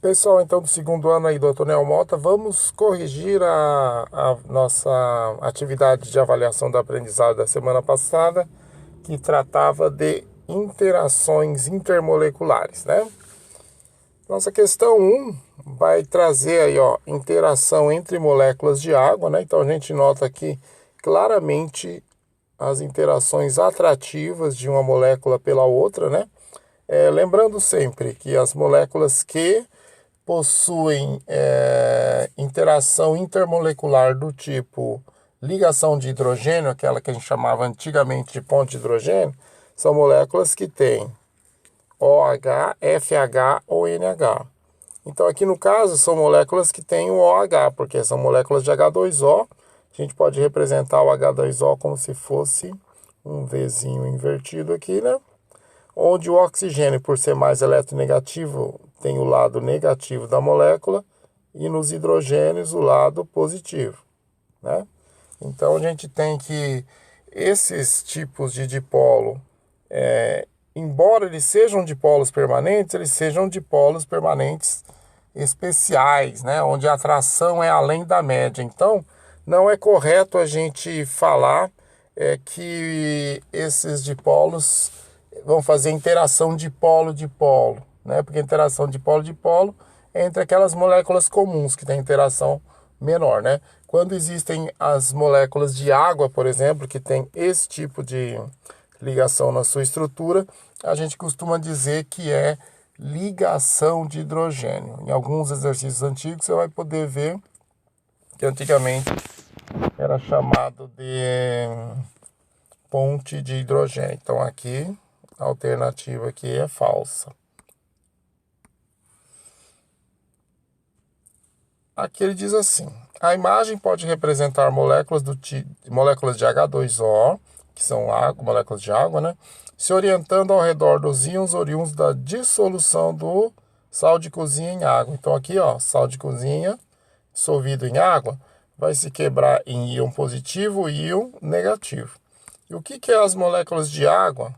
Pessoal, então, do segundo ano aí do Tonel Mota, vamos corrigir a nossa atividade de avaliação do aprendizado da semana passada, que tratava de interações intermoleculares, né? Nossa questão 1 vai trazer aí, ó, interação entre moléculas de água, né? Então, a gente nota aqui claramente as interações atrativas de uma molécula pela outra, né? Lembrando sempre que as moléculas que possuem interação intermolecular do tipo ligação de hidrogênio, aquela que a gente chamava antigamente de ponte de hidrogênio, são moléculas que têm OH, FH ou NH. Então aqui no caso são moléculas que têm o OH, porque são moléculas de H2O. A gente pode representar o H2O como se fosse um Vzinho invertido aqui, né? Onde o oxigênio, por ser mais eletronegativo, tem o lado negativo da molécula, e nos hidrogênios o lado positivo, né? Então a gente tem que esses tipos de dipolo, embora eles sejam dipolos permanentes, eles sejam dipolos permanentes especiais, né? Onde a atração é além da média. Então não é correto a gente falar que esses dipolos vão fazer interação dipolo-dipolo, né? Porque interação dipolo-dipolo é entre aquelas moléculas comuns que têm interação menor, né? Quando existem as moléculas de água, por exemplo, que tem esse tipo de ligação na sua estrutura, a gente costuma dizer que é ligação de hidrogênio. Em alguns exercícios antigos você vai poder ver que antigamente era chamado de ponte de hidrogênio. Então aqui a alternativa aqui é falsa. Aqui ele diz assim: a imagem pode representar moléculas moléculas de H2O, que são água, moléculas de água, né? Se orientando ao redor dos íons oriundos da dissolução do sal de cozinha em água. Então aqui, ó, sal de cozinha dissolvido em água vai se quebrar em íon positivo e íon negativo. E o que as moléculas de água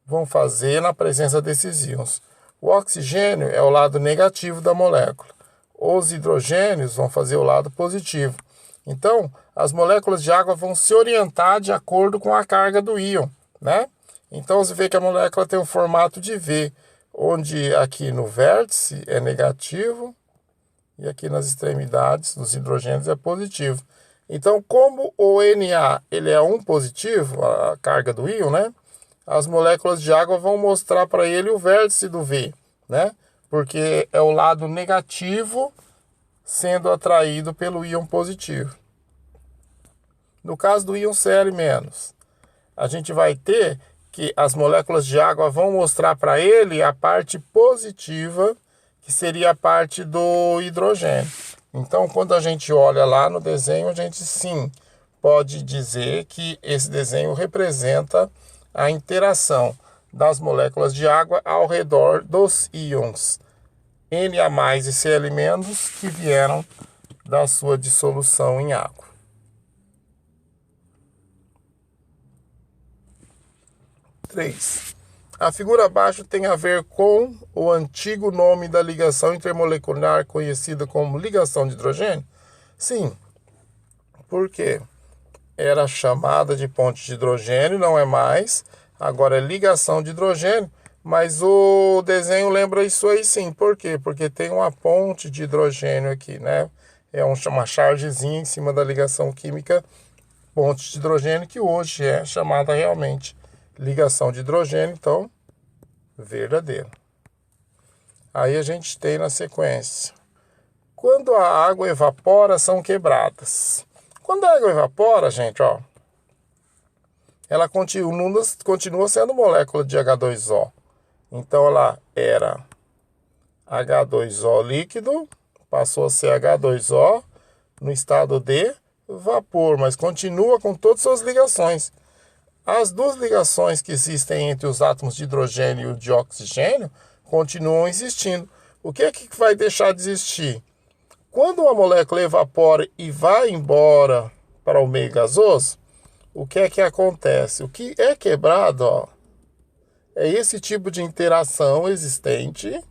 vão fazer na presença desses íons? O oxigênio é o lado negativo da molécula. Os hidrogênios vão fazer o lado positivo. Então, as moléculas de água vão se orientar de acordo com a carga do íon, né? Então, você vê que a molécula tem um formato de V, onde aqui no vértice é negativo e aqui nas extremidades dos hidrogênios é positivo. Então, como o Na ele é um positivo, a carga do íon, né? As moléculas de água vão mostrar para ele o vértice do V, né? Porque é o lado negativo sendo atraído pelo íon positivo. No caso do íon Cl-, a gente vai ter que as moléculas de água vão mostrar para ele a parte positiva, que seria a parte do hidrogênio. Então, quando a gente olha lá no desenho, a gente sim pode dizer que esse desenho representa a interação das moléculas de água ao redor dos íons Na+ e Cl- que vieram da sua dissolução em água. 3. A figura abaixo tem a ver com o antigo nome da ligação intermolecular conhecida como ligação de hidrogênio? Sim. Por quê? Era chamada de ponte de hidrogênio, não é mais. Agora é ligação de hidrogênio, mas o desenho lembra isso aí sim. Por quê? Porque tem uma ponte de hidrogênio aqui, né? É uma chargezinha em cima da ligação química ponte de hidrogênio, que hoje é chamada realmente ligação de hidrogênio, então, verdadeiro. Aí a gente tem na sequência: quando a água evapora, são quebradas. Quando a água evapora, gente, ó, ela continua sendo molécula de H2O. Então ela era H2O líquido, passou a ser H2O no estado de vapor, mas continua com todas as suas ligações. As duas ligações que existem entre os átomos de hidrogênio e de oxigênio continuam existindo. O que é que vai deixar de existir? Quando uma molécula evapora e vai embora para o meio gasoso, o que é que acontece? O que é quebrado, ó, é esse tipo de interação existente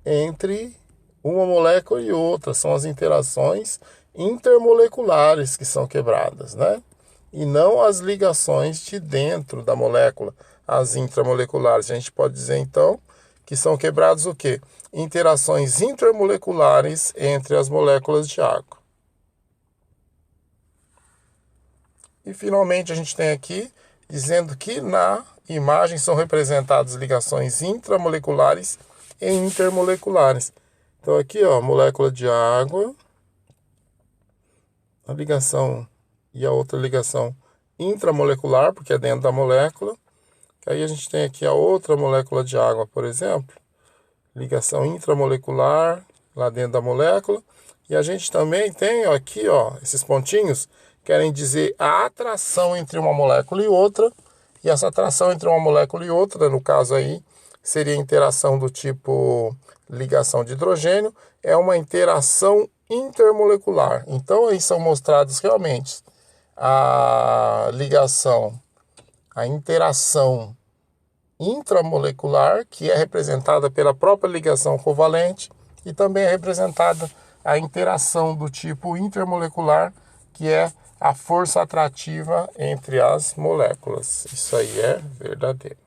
entre uma molécula e outra. São as interações intermoleculares que são quebradas, né? E não as ligações de dentro da molécula, as intramoleculares. A gente pode dizer, então, que são quebrados o quê? Interações intermoleculares entre as moléculas de água. E, finalmente, a gente tem aqui dizendo que na imagem são representadas ligações intramoleculares e intermoleculares. Então, aqui, ó, molécula de água, a ligação e a outra ligação intramolecular, porque é dentro da molécula. Aí a gente tem aqui a outra molécula de água, por exemplo, ligação intramolecular lá dentro da molécula. E a gente também tem aqui, ó, esses pontinhos querem dizer a atração entre uma molécula e outra. E essa atração entre uma molécula e outra, no caso aí, seria interação do tipo ligação de hidrogênio, é uma interação intermolecular. Então aí são mostrados realmente a ligação, a interação intramolecular, que é representada pela própria ligação covalente, e também é representada a interação do tipo intermolecular, que é a força atrativa entre as moléculas. Isso aí é verdadeiro.